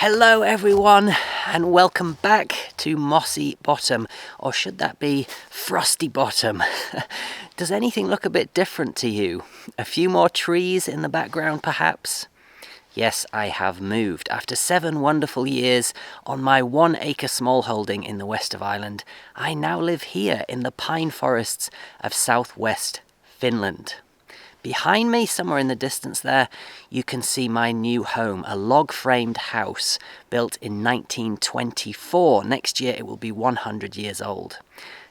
Hello everyone and welcome back to Mossy Bottom, or should that be Frosty Bottom? Does anything look a bit different to you? A few more trees in the background perhaps? Yes, I have moved. After 7 wonderful years on my 1 acre smallholding in the west of Ireland, I now live here in the pine forests of southwest Finland. Behind me, somewhere in the distance there, you can see my new home, a log-framed house built in 1924. Next year it will be 100 years old.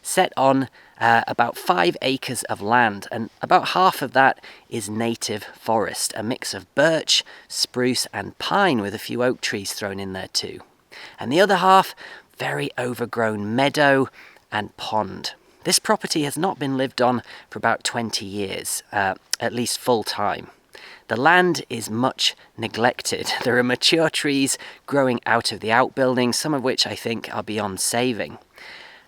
Set on about 5 acres of land, and about half of that is native forest, a mix of birch, spruce and pine with a few oak trees thrown in there too. And the other half, very overgrown meadow and pond. This property has not been lived on for about 20 years, at least full time. The land is much neglected. There are mature trees growing out of the outbuildings, some of which I think are beyond saving.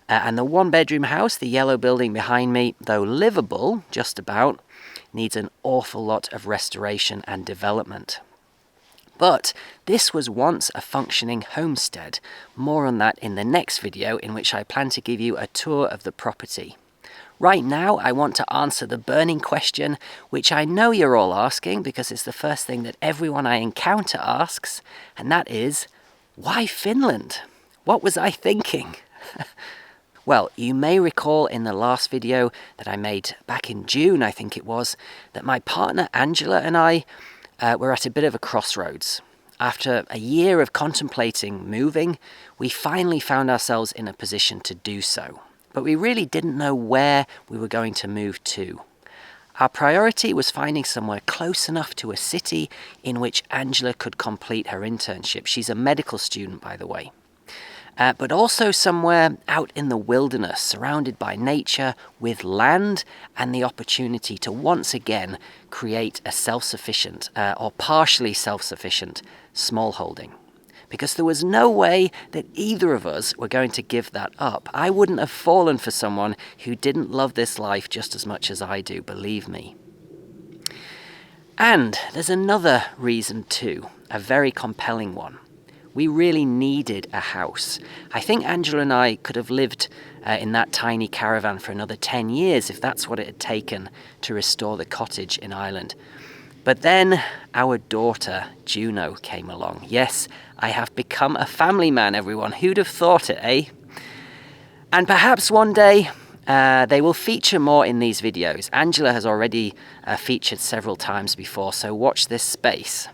And the 1-bedroom house, the yellow building behind me, though livable, just about, needs an awful lot of restoration and development. But this was once a functioning homestead. More on that in the next video, in which I plan to give you a tour of the property. Right now, I want to answer the burning question, which I know you're all asking, because it's the first thing that everyone I encounter asks, and that is, why Finland? What was I thinking? Well, you may recall in the last video that I made back in June, I think it was, that my partner Angela and I were at a bit of a crossroads. After a year of contemplating moving, we finally found ourselves in a position to do so. But we really didn't know where we were going to move to. Our priority was finding somewhere close enough to a city in which Angela could complete her internship. She's a medical student, by the way. But also somewhere out in the wilderness, surrounded by nature, with land and the opportunity to once again create a self-sufficient or partially self-sufficient smallholding. Because there was no way that either of us were going to give that up. I wouldn't have fallen for someone who didn't love this life just as much as I do, believe me. And there's another reason too, a very compelling one. We really needed a house. I think Angela and I could have lived in that tiny caravan for another 10 years if that's what it had taken to restore the cottage in Ireland. But then our daughter, Juno, came along. Yes, I have become a family man, everyone. Who'd have thought it, eh? And perhaps one day they will feature more in these videos. Angela has already featured several times before, so watch this space.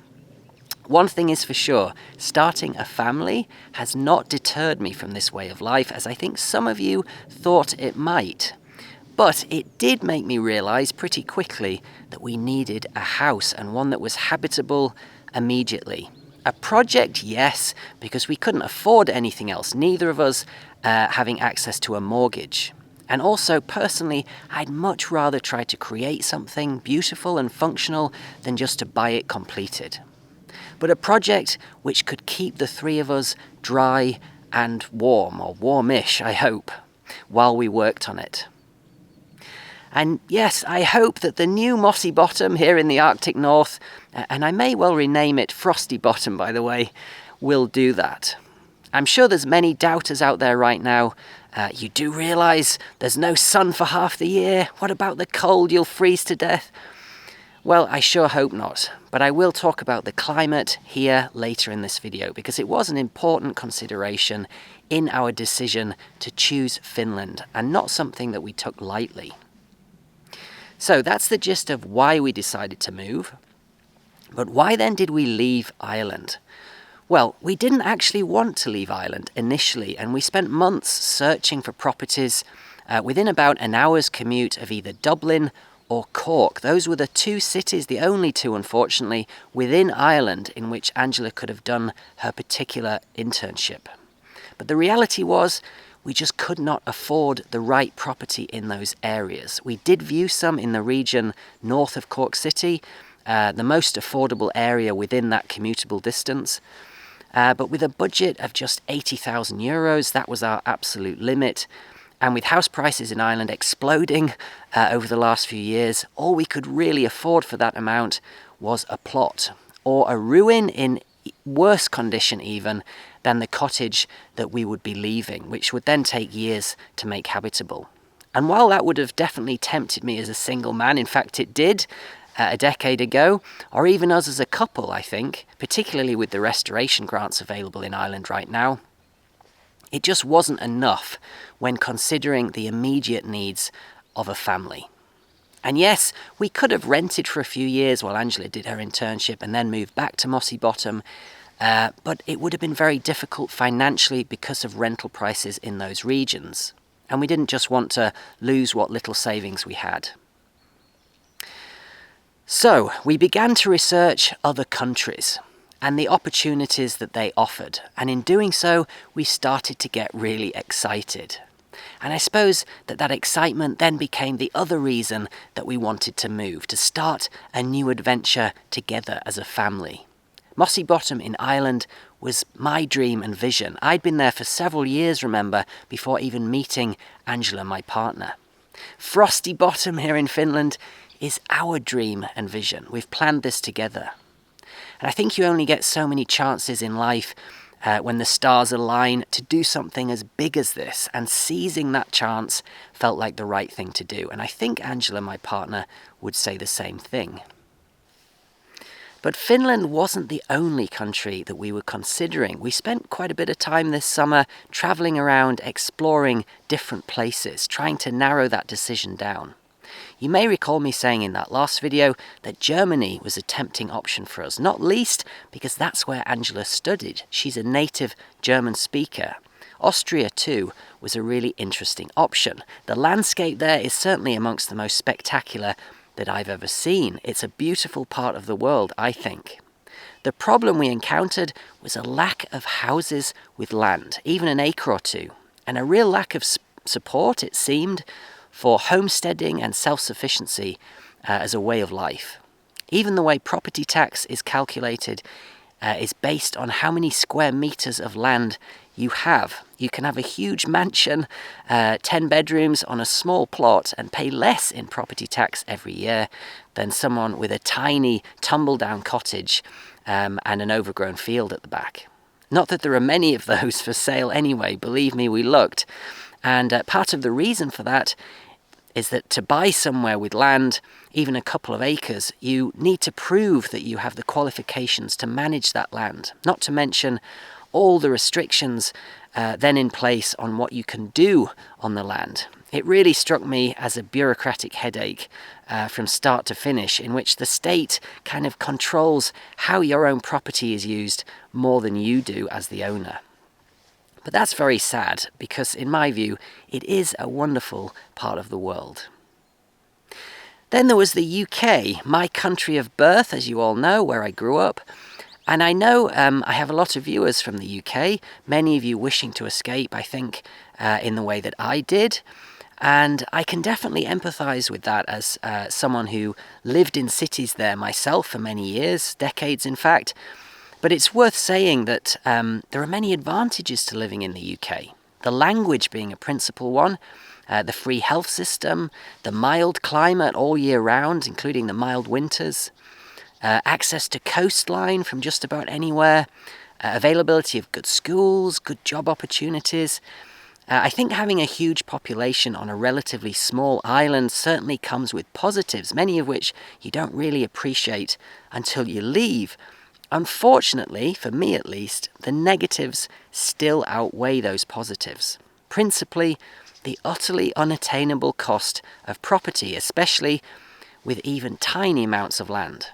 One thing is for sure, starting a family has not deterred me from this way of life, as I think some of you thought it might. But it did make me realize pretty quickly that we needed a house, and one that was habitable immediately. A project, yes, because we couldn't afford anything else, neither of us having access to a mortgage. And also, personally, I'd much rather try to create something beautiful and functional than just to buy it completed. But a project which could keep the three of us dry and warm, or warmish, I hope, while we worked on it. And yes, I hope that the new Mossy Bottom here in the Arctic North, and I may well rename it Frosty Bottom, by the way, will do that. I'm sure there's many doubters out there right now. You do realise there's no sun for half the year? What about the cold? You'll freeze to death. Well, I sure hope not, but I will talk about the climate here later in this video, because it was an important consideration in our decision to choose Finland, and not something that we took lightly. So that's the gist of why we decided to move. But why then did we leave Ireland? Well, we didn't actually want to leave Ireland initially, and we spent months searching for properties within about an hour's commute of either Dublin or Cork. Those were the 2 cities, the only 2 unfortunately, within Ireland in which Angela could have done her particular internship. But the reality was, we just could not afford the right property in those areas. We did view some in the region north of Cork City, the most affordable area within that commutable distance. But with a budget of just €80,000, that was our absolute limit. And with house prices in Ireland exploding over the last few years, all we could really afford for that amount was a plot, or a ruin in worse condition even than the cottage that we would be leaving, which would then take years to make habitable. And while that would have definitely tempted me as a single man, in fact it did a decade ago, or even us as a couple, I think, particularly with the restoration grants available in Ireland right now, it just wasn't enough when considering the immediate needs of a family. And yes, we could have rented for a few years while Angela did her internship and then moved back to Mossy Bottom, but it would have been very difficult financially because of rental prices in those regions. And we didn't just want to lose what little savings we had. So we began to research other countries and the opportunities that they offered. And in doing so, we started to get really excited. And I suppose that excitement then became the other reason that we wanted to move, to start a new adventure together as a family. Mossy Bottom in Ireland was my dream and vision. I'd been there for several years, remember, before even meeting Angela, my partner. Frosty Bottom here in Finland is our dream and vision. We've planned this together. And I think you only get so many chances in life when the stars align to do something as big as this, and seizing that chance felt like the right thing to do. And I think Angela, my partner, would say the same thing. But Finland wasn't the only country that we were considering. We spent quite a bit of time this summer travelling around, exploring different places, trying to narrow that decision down. You may recall me saying in that last video that Germany was a tempting option for us, not least because that's where Angela studied. She's a native German speaker. Austria too was a really interesting option. The landscape there is certainly amongst the most spectacular that I've ever seen. It's a beautiful part of the world, I think. The problem we encountered was a lack of houses with land, even an acre or two, and a real lack of support, it seemed, for homesteading and self-sufficiency as a way of life. Even the way property tax is calculated is based on how many square meters of land you have. You can have a huge mansion, 10 bedrooms on a small plot, and pay less in property tax every year than someone with a tiny tumble-down cottage and an overgrown field at the back. Not that there are many of those for sale anyway, believe me, we looked. And part of the reason for that is that to buy somewhere with land, even a couple of acres, you need to prove that you have the qualifications to manage that land, not to mention all the restrictions then in place on what you can do on the land. It really struck me as a bureaucratic headache from start to finish, in which the state kind of controls how your own property is used more than you do as the owner. But that's very sad, because in my view, it is a wonderful part of the world. Then there was the UK, my country of birth, as you all know, where I grew up. And I know I have a lot of viewers from the UK, many of you wishing to escape, I think, in the way that I did. And I can definitely empathise with that as someone who lived in cities there myself for many years, decades in fact. But it's worth saying that there are many advantages to living in the UK. The language being a principal one, the free health system, the mild climate all year round, including the mild winters, access to coastline from just about anywhere, availability of good schools, good job opportunities. I think having a huge population on a relatively small island certainly comes with positives, many of which you don't really appreciate until you leave. Unfortunately, for me at least, the negatives still outweigh those positives. Principally, the utterly unattainable cost of property, especially with even tiny amounts of land.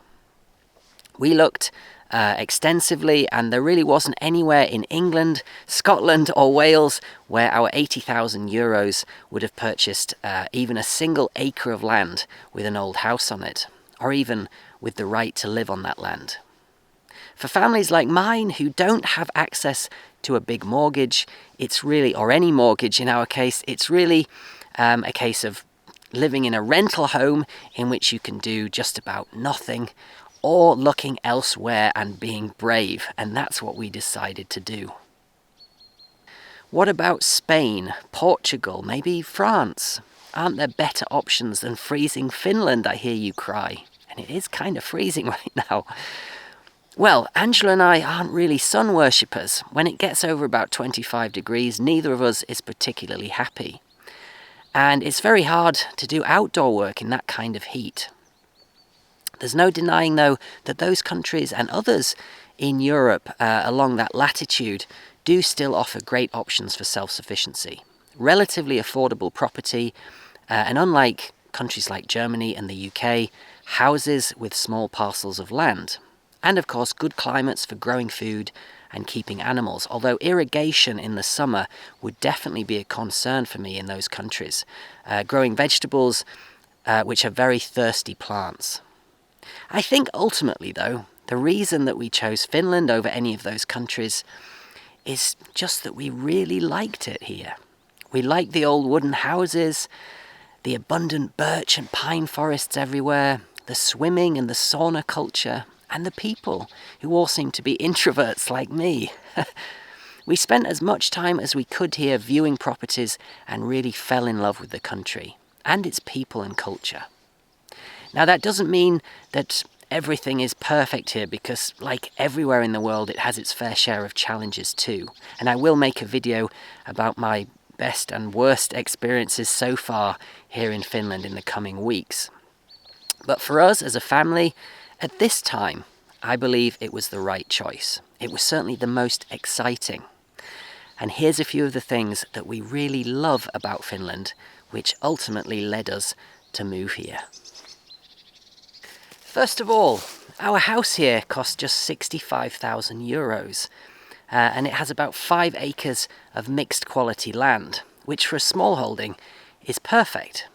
We looked extensively, and there really wasn't anywhere in England, Scotland or Wales where our 80,000 euros would have purchased even a single acre of land with an old house on it, or even with the right to live on that land. For families like mine who don't have access to a big mortgage, it's really, or any mortgage in our case, it's really a case of living in a rental home in which you can do just about nothing, or looking elsewhere and being brave, and that's what we decided to do. What about Spain, Portugal, maybe France? Aren't there better options than freezing Finland, I hear you cry? And it is kind of freezing right now. Well, Angela and I aren't really sun worshippers. When it gets over about 25 degrees, neither of us is particularly happy. And it's very hard to do outdoor work in that kind of heat. There's no denying, though, that those countries and others in Europe along that latitude do still offer great options for self-sufficiency. Relatively affordable property, and unlike countries like Germany and the UK, houses with small parcels of land. And of course, good climates for growing food and keeping animals, although irrigation in the summer would definitely be a concern for me in those countries. Growing vegetables, which are very thirsty plants. I think ultimately, though, the reason that we chose Finland over any of those countries is just that we really liked it here. We liked the old wooden houses, the abundant birch and pine forests everywhere, the swimming and the sauna culture, and the people, who all seem to be introverts like me. We spent as much time as we could here viewing properties and really fell in love with the country and its people and culture. Now, that doesn't mean that everything is perfect here, because like everywhere in the world, it has its fair share of challenges too. And I will make a video about my best and worst experiences so far here in Finland in the coming weeks. But for us as a family, at this time, I believe it was the right choice. It was certainly the most exciting. And here's a few of the things that we really love about Finland, which ultimately led us to move here. First of all, our house here costs just 65,000 euros, and it has about 5 acres of mixed quality land, which for a small holding is perfect.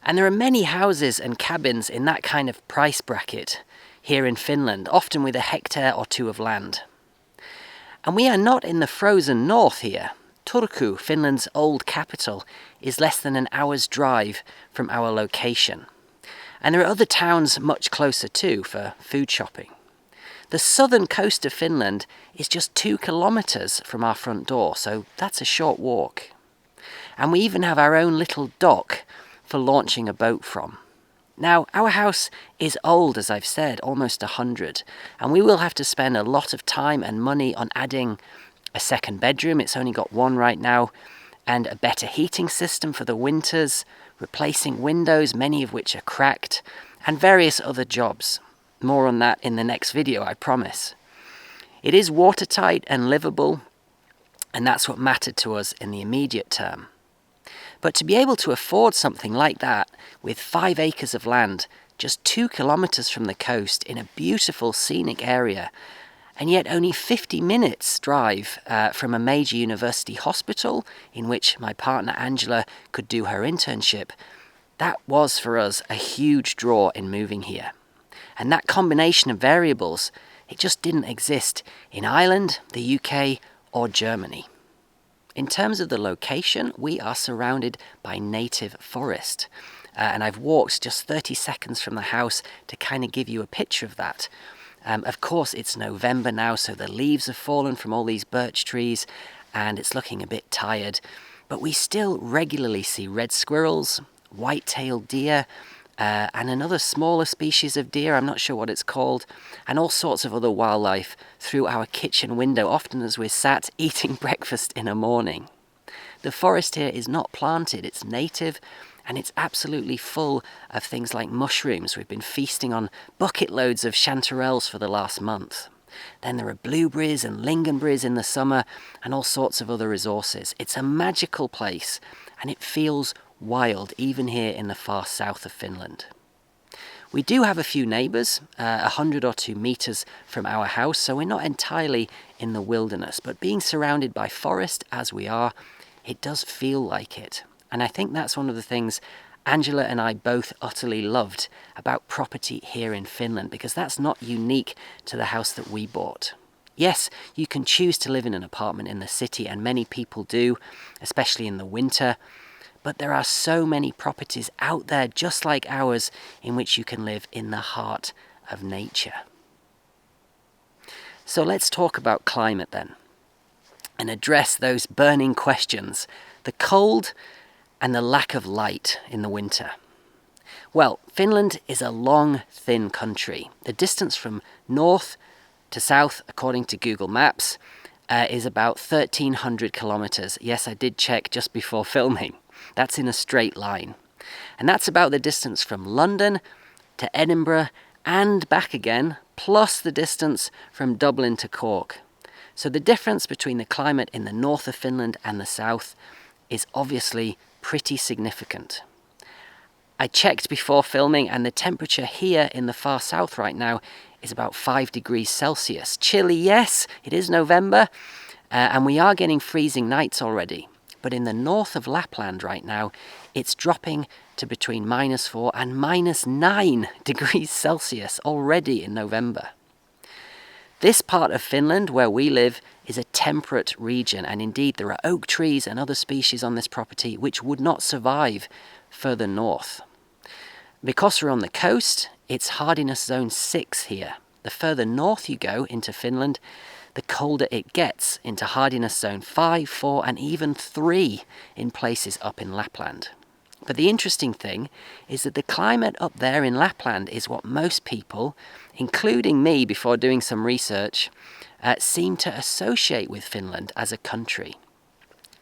And there are many houses and cabins in that kind of price bracket here in Finland, often with a hectare or two of land. And we are not in the frozen north here. Turku, Finland's old capital, is less than an hour's drive from our location. And there are other towns much closer too for food shopping. The southern coast of Finland is just 2 kilometres from our front door, so that's a short walk. And we even have our own little dock for launching a boat from. Now, our house is old, as I've said, almost 100, and we will have to spend a lot of time and money on adding a second bedroom. It's only got one right now, and a better heating system for the winters, replacing windows, many of which are cracked, and various other jobs. More on that in the next video, I promise. It is watertight and livable, and that's what mattered to us in the immediate term. But to be able to afford something like that with 5 acres of land just 2 kilometres from the coast in a beautiful scenic area, and yet only 50 minutes drive from a major university hospital in which my partner Angela could do her internship, that was for us a huge draw in moving here. And that combination of variables, it just didn't exist in Ireland, the UK or Germany. In terms of the location, we are surrounded by native forest. And I've walked just 30 seconds from the house to kind of give you a picture of that. Of course, it's November now, so the leaves have fallen from all these birch trees and it's looking a bit tired. But we still regularly see red squirrels, white-tailed deer, and another smaller species of deer, I'm not sure what it's called, and all sorts of other wildlife through our kitchen window, often as we're sat eating breakfast in a morning. The forest here is not planted, it's native, and it's absolutely full of things like mushrooms. We've been feasting on bucket loads of chanterelles for the last month. Then there are blueberries and lingonberries in the summer, and all sorts of other resources. It's a magical place, and it feels wild, even here in the far south of Finland. We do have a few neighbours, 100 or 2 metres from our house, so we're not entirely in the wilderness, but being surrounded by forest as we are, it does feel like it. And I think that's one of the things Angela and I both utterly loved about property here in Finland, because that's not unique to the house that we bought. Yes, you can choose to live in an apartment in the city, and many people do, especially in the winter, but there are so many properties out there just like ours in which you can live in the heart of nature. So let's talk about climate then, and address those burning questions, the cold and the lack of light in the winter. Well, Finland is a long, thin country. The distance from north to south, according to Google Maps, is about 1,300 kilometres. Yes, I did check just before filming. That's in a straight line. And that's about the distance from London to Edinburgh and back again, plus the distance from Dublin to Cork. So the difference between the climate in the north of Finland and the south is obviously pretty significant. I checked before filming, and the temperature here in the far south right now is about 5 degrees Celsius. Chilly, yes, it is November, and we are getting freezing nights already. But in the north of Lapland right now, it's dropping to between -4 and -9 degrees Celsius already in November. This part of Finland where we live is a temperate region, and indeed there are oak trees and other species on this property which would not survive further north. Because we're on the coast, it's hardiness zone 6 here. The further north you go into Finland, the colder it gets, into hardiness zone 5, 4 and even 3 in places up in Lapland. But the interesting thing is that the climate up there in Lapland is what most people, including me before doing some research, seem to associate with Finland as a country.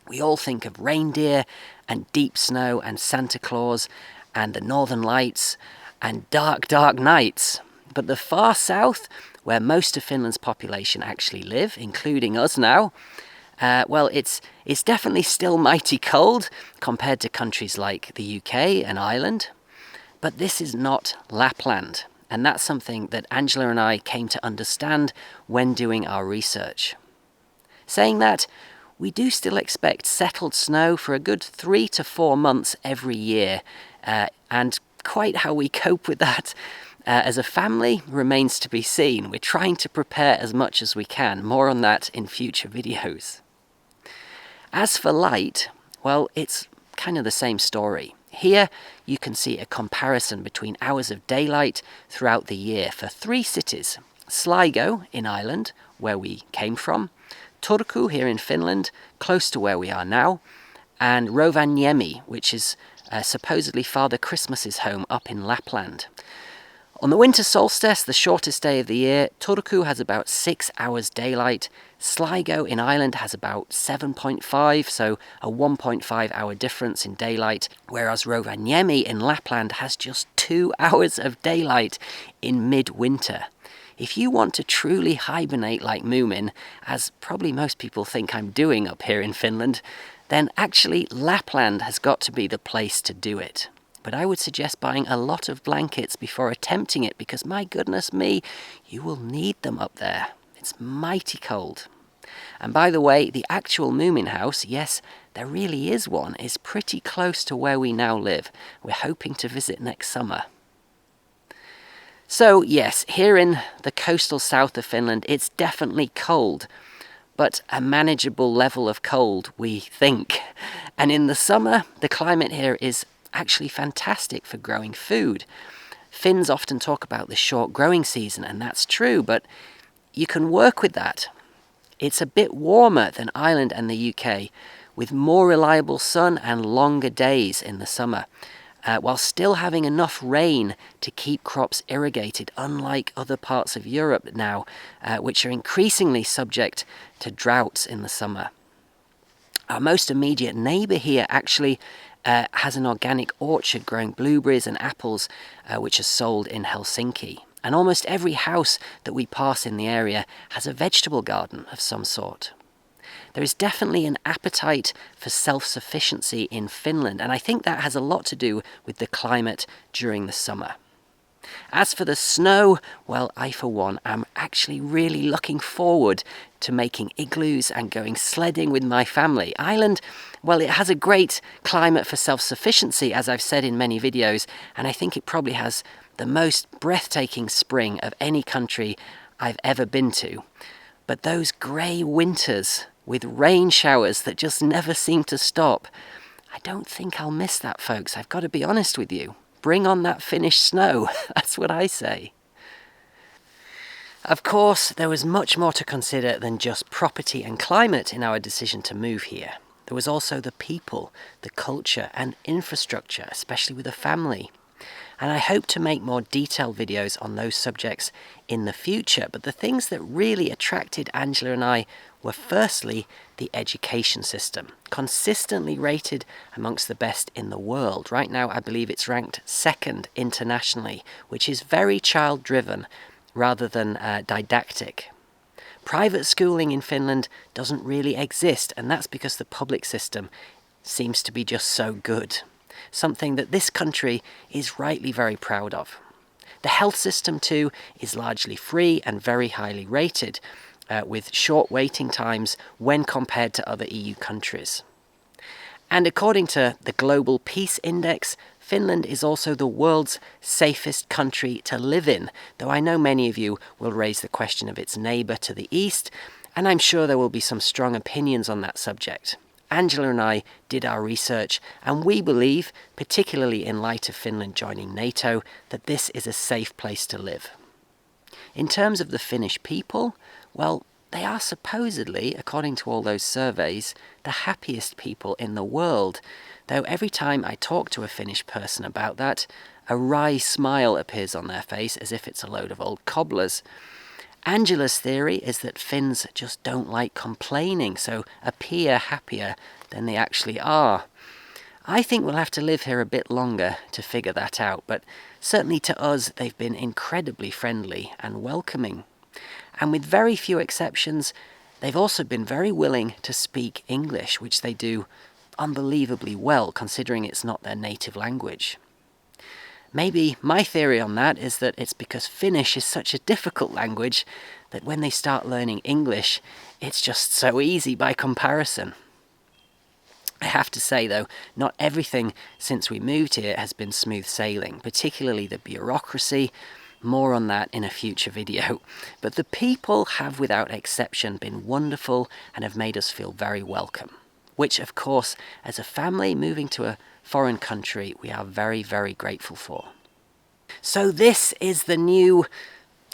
We all think of reindeer and deep snow and Santa Claus and the Northern Lights and dark, dark nights. But the far south, where most of Finland's population actually live, including us now, well, it's definitely still mighty cold compared to countries like the UK and Ireland. But this is not Lapland. And that's something that Angela and I came to understand when doing our research. Saying that, we do still expect settled snow for a good 3 to 4 months every year. And quite how we cope with that as a family remains to be seen. We're trying to prepare as much as we can. More on that in future videos. As for light, well, it's kind of the same story. Here you can see a comparison between hours of daylight throughout the year for 3 cities. Sligo in Ireland, where we came from, Turku here in Finland, close to where we are now, and Rovaniemi, which is supposedly Father Christmas's home up in Lapland. On the winter solstice, the shortest day of the year, Turku has about 6 hours daylight. Sligo in Ireland has about 7.5, so a 1.5 hour difference in daylight, whereas Rovaniemi in Lapland has just 2 hours of daylight in midwinter. If you want to truly hibernate like Moomin, as probably most people think I'm doing up here in Finland, then actually Lapland has got to be the place to do it. But I would suggest buying a lot of blankets before attempting it, because my goodness me, you will need them up there. It's mighty cold. And by the way, the actual Moomin house, yes, there really is one, is pretty close to where we now live. We're hoping to visit next summer. So yes, here in the coastal south of Finland, it's definitely cold, but a manageable level of cold, we think. And in the summer, the climate here is actually fantastic for growing food. Finns often talk about the short growing season, and that's true, but you can work with that. It's a bit warmer than Ireland and the UK, with more reliable sun and longer days in the summer, while still having enough rain to keep crops irrigated, unlike other parts of Europe now, which are increasingly subject to droughts in the summer. Our most immediate neighbour here actually has an organic orchard growing blueberries and apples, which are sold in Helsinki. And almost every house that we pass in the area has a vegetable garden of some sort. There is definitely an appetite for self-sufficiency in Finland, and I think that has a lot to do with the climate during the summer. As for the snow, well, I for one am actually really looking forward to making igloos and going sledding with my family. Ireland, well, it has a great climate for self-sufficiency, as I've said in many videos, and I think it probably has the most breathtaking spring of any country I've ever been to. But those grey winters with rain showers that just never seem to stop, I don't think I'll miss that, folks. I've got to be honest with you. Bring on that Finnish snow. That's what I say. Of course, there was much more to consider than just property and climate in our decision to move here. There was also the people, the culture and infrastructure, especially with a family. and I hope to make more detailed videos on those subjects in the future. But the things that really attracted Angela and I were firstly the education system, consistently rated amongst the best in the world. Right now I believe it's ranked second internationally, which is very child-driven rather than didactic. Private schooling in Finland doesn't really exist, and that's because the public system seems to be just so good. Something that this country is rightly very proud of. The health system too is largely free and very highly rated, with short waiting times when compared to other EU countries. And according to the Global Peace Index, Finland is also the world's safest country to live in, though I know many of you will raise the question of its neighbour to the east, and I'm sure there will be some strong opinions on that subject. Angela and I did our research, and we believe, particularly in light of Finland joining NATO, that this is a safe place to live. In terms of the Finnish people, well, they are supposedly, according to all those surveys, the happiest people in the world, though every time I talk to a Finnish person about that, a wry smile appears on their face as if it's a load of old cobblers. Angela's theory is that Finns just don't like complaining, so appear happier than they actually are. I think we'll have to live here a bit longer to figure that out, but certainly to us they've been incredibly friendly and welcoming. And with very few exceptions, they've also been very willing to speak English, which they do unbelievably well, considering it's not their native language. Maybe my theory on that is that it's because Finnish is such a difficult language that when they start learning English, it's just so easy by comparison. I have to say though, not everything since we moved here has been smooth sailing, particularly the bureaucracy. More on that in a future video. But the people have without exception been wonderful and have made us feel very welcome, which of course, as a family moving to a foreign country, we are very, very grateful for. So this is the new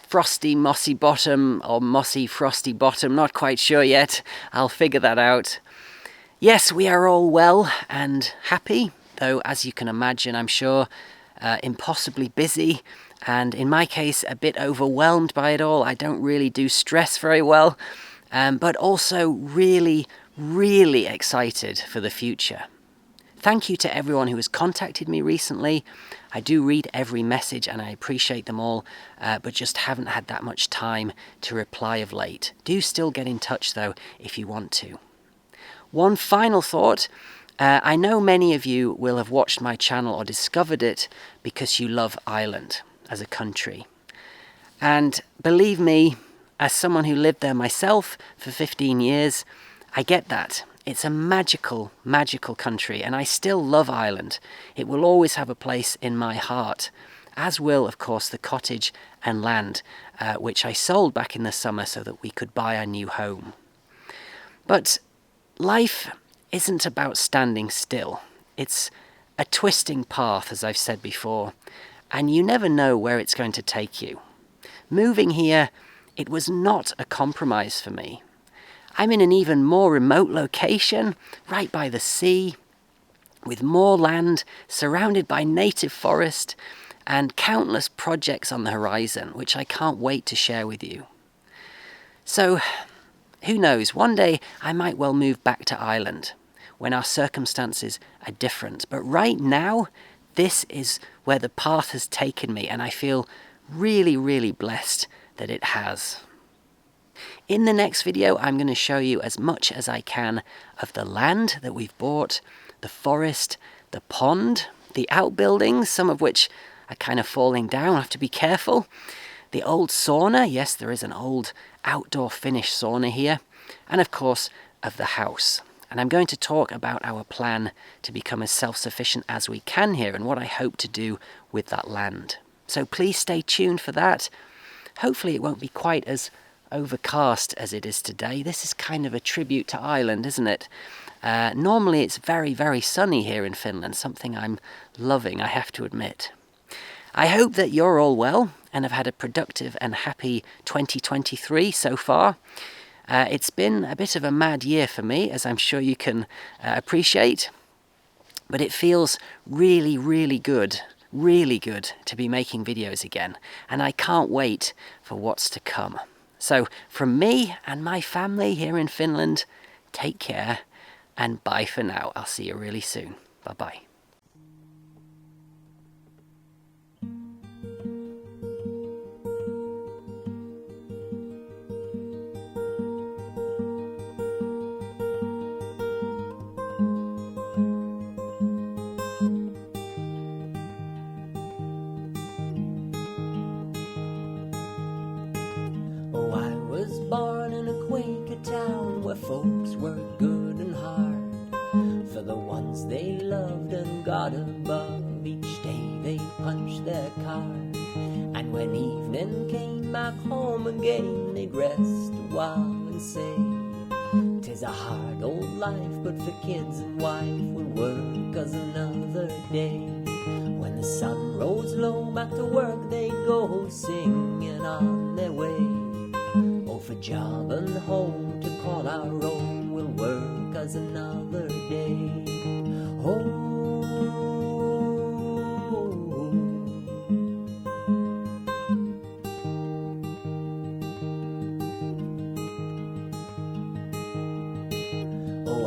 frosty mossy bottom, or mossy frosty bottom, not quite sure yet. I'll figure that out. Yes, we are all well and happy, though as you can imagine, I'm sure, impossibly busy, and in my case, a bit overwhelmed by it all. I don't really do stress very well, but also really, really excited for the future. Thank you to everyone who has contacted me recently. I do read every message and I appreciate them all, but just haven't had that much time to reply of late. Do still get in touch though if you want to. One final thought. I know many of you will have watched my channel or discovered it because you love Ireland as a country. And believe me, as someone who lived there myself for 15 years, I get that. It's a magical, magical country, and I still love Ireland. It will always have a place in my heart, as will, of course, the cottage and land, which I sold back in the summer so that we could buy a new home. But life isn't about standing still. It's a twisting path, as I've said before, and you never know where it's going to take you. Moving here, it was not a compromise for me. I'm in an even more remote location, right by the sea, with more land, surrounded by native forest, and countless projects on the horizon, which I can't wait to share with you. So, who knows, one day I might well move back to Ireland, when our circumstances are different. But right now, this is where the path has taken me, and I feel really, really blessed that it has. In the next video, I'm going to show you as much as I can of the land that we've bought, the forest, the pond, the outbuildings, some of which are kind of falling down, I have to be careful, the old sauna, yes, there is an old outdoor Finnish sauna here, and of course, of the house. And I'm going to talk about our plan to become as self-sufficient as we can here and what I hope to do with that land. So please stay tuned for that. Hopefully it won't be quite as overcast as it is today. This is kind of a tribute to Ireland, isn't it? Normally it's very, very sunny here in Finland, something I'm loving, I have to admit. I hope that you're all well and have had a productive and happy 2023 so far. It's been a bit of a mad year for me, as I'm sure you can appreciate, but it feels really, really good really good to be making videos again, and I can't wait for what's to come. So from me and my family here in Finland, take care and bye for now. I'll see you really soon. Bye-bye. Born in a Quaker town where folks worked good and hard for the ones they loved and got above. Each day they punched their card, and when evening came back home again, they'd rest a while and say, "'Tis a hard old life, but for kids and wife we'll work as another day." When the sun rose low, back to work they'd go, singing on their way. For job and home to call our own, we'll work as another day. Oh,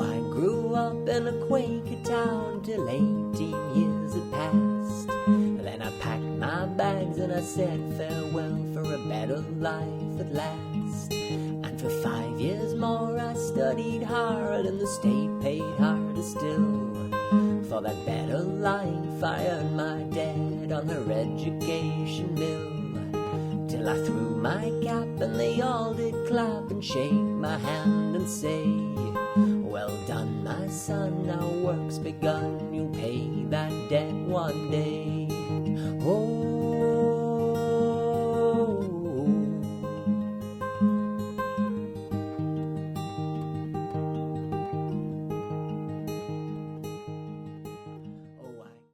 I grew up in a Quaker town till 18 years had passed. Then I packed my bags and I said farewell for a better life at last. And for 5 years more I studied hard, and the state paid harder still. For that better life I earned my debt on her education bill. Till I threw my cap and they all did clap and shake my hand and say, "Well done, my son, now work's begun, you'll pay that debt one day." Oh,